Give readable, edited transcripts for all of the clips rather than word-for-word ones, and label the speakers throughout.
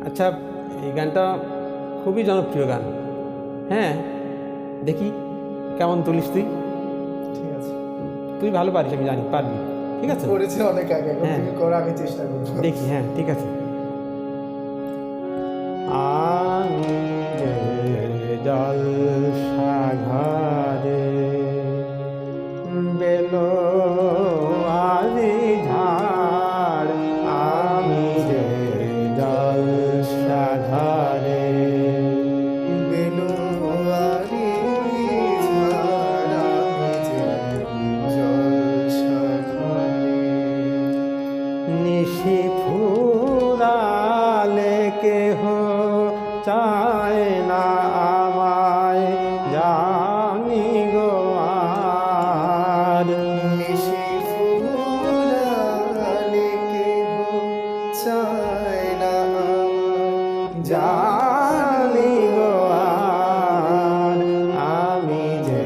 Speaker 1: আচ্ছা, এই গানটা খুবই জনপ্রিয় গান। হ্যাঁ, দেখি কেমন তুলিস তুই।
Speaker 2: ঠিক আছে,
Speaker 1: তুই ভালো পারিস, আমি জানি পারবি। ঠিক আছে,
Speaker 2: করেছি অনেক আগে, এখন
Speaker 1: হ্যাঁ।
Speaker 2: তুমি করো, আমি চেষ্টা করবো।
Speaker 1: দেখি, হ্যাঁ ঠিক আছে। আমি জলসাঘরে বেলো আজি ঝাড়, আমি যে জলসাঘরে
Speaker 2: বেলোয়ারি ঝাড়, আমি যে জলসাঘরে।
Speaker 1: নিশি ফুরালে কেহ চায় না আমায়, জানি গো আর।
Speaker 2: নিশি ফুরালে কেহ চায় না আমায়,
Speaker 1: জানি গো আর, আমি যে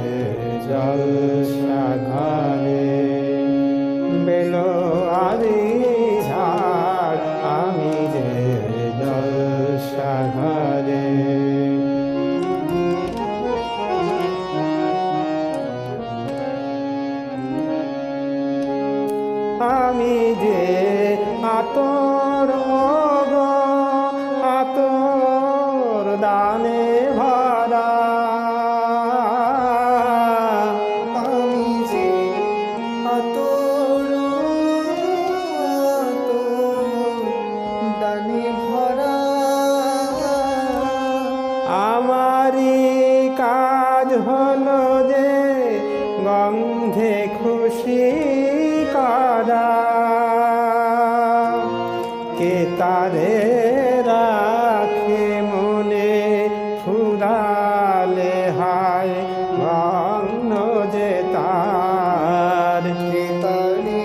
Speaker 1: জলসাঘরে বেলোয়ারি ঝাড়, আমি যে জলসাঘরে। আমি যে আতর গো আতর দানে ভরা,
Speaker 2: আমি যে আতর দানে ভরা।
Speaker 1: আমারই কাজ হলো যে গন্ধে খুশি করা, কে তারে রাখে মনে ফুরালে হায়, গন্ধ যে তার।
Speaker 2: তারে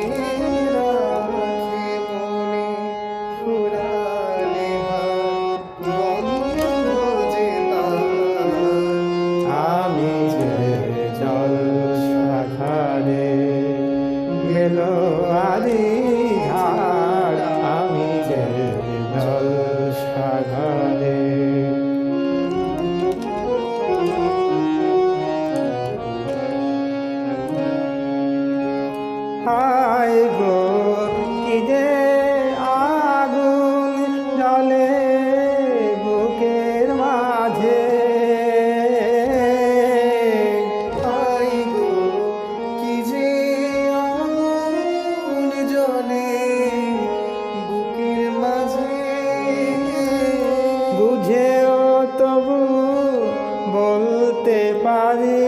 Speaker 2: রাখে মনে ফুরালে হায়, গন্ধ যে তার।
Speaker 1: আমি যে জলসাঘরে বেলোয়ারি ঝাড়, আমি যে জলসাঘরে। হায় গো কি যে আগুন জ্বলে বুকের মাঝে,
Speaker 2: আই গো কি যে আগুন জ্বলে বুকের মাঝে।
Speaker 1: বুঝেও তবু বলতে পারি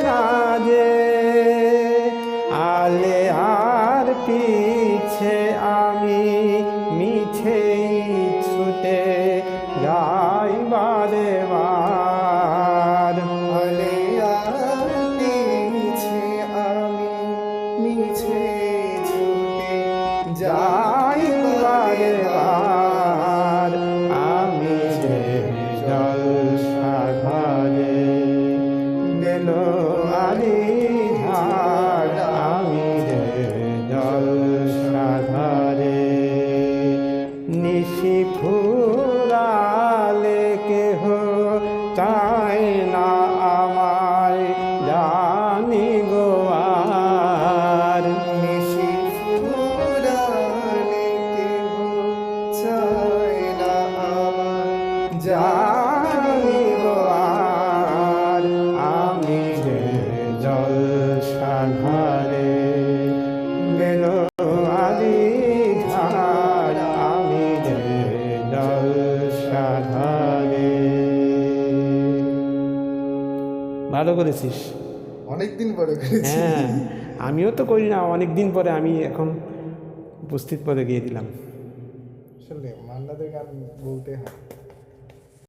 Speaker 1: না যে, আলে আর পিছে আমি মিছেই ছুটে যাই বারে বার।
Speaker 2: আলে আর পিছে আমি মিছে ছুটে
Speaker 1: যাই বারে বার, আমি যে জলসাঘরে বেলোয়ারি ঝাড়, আমি যে জলসাঘরে। নিশি ফুরালে কেহ চায় না আমায়, জানি গো আর।
Speaker 2: নিশি ফুরালে কেহ চায় না আমায়,
Speaker 1: জানি গো আর, আমি যে জলসাঘরে বেলোয়ারি ঝাড়, আমি যে জলসাঘরে। ভালো করেছিস।
Speaker 2: অনেকদিন পরে করেছি।
Speaker 1: হ্যাঁ, আমিও তো করি না, অনেক দিন পরে আমি এখন উপস্থিত পদে গিয়ে দিলাম।
Speaker 2: আসলে মান্নাদের গান বলতে হয়।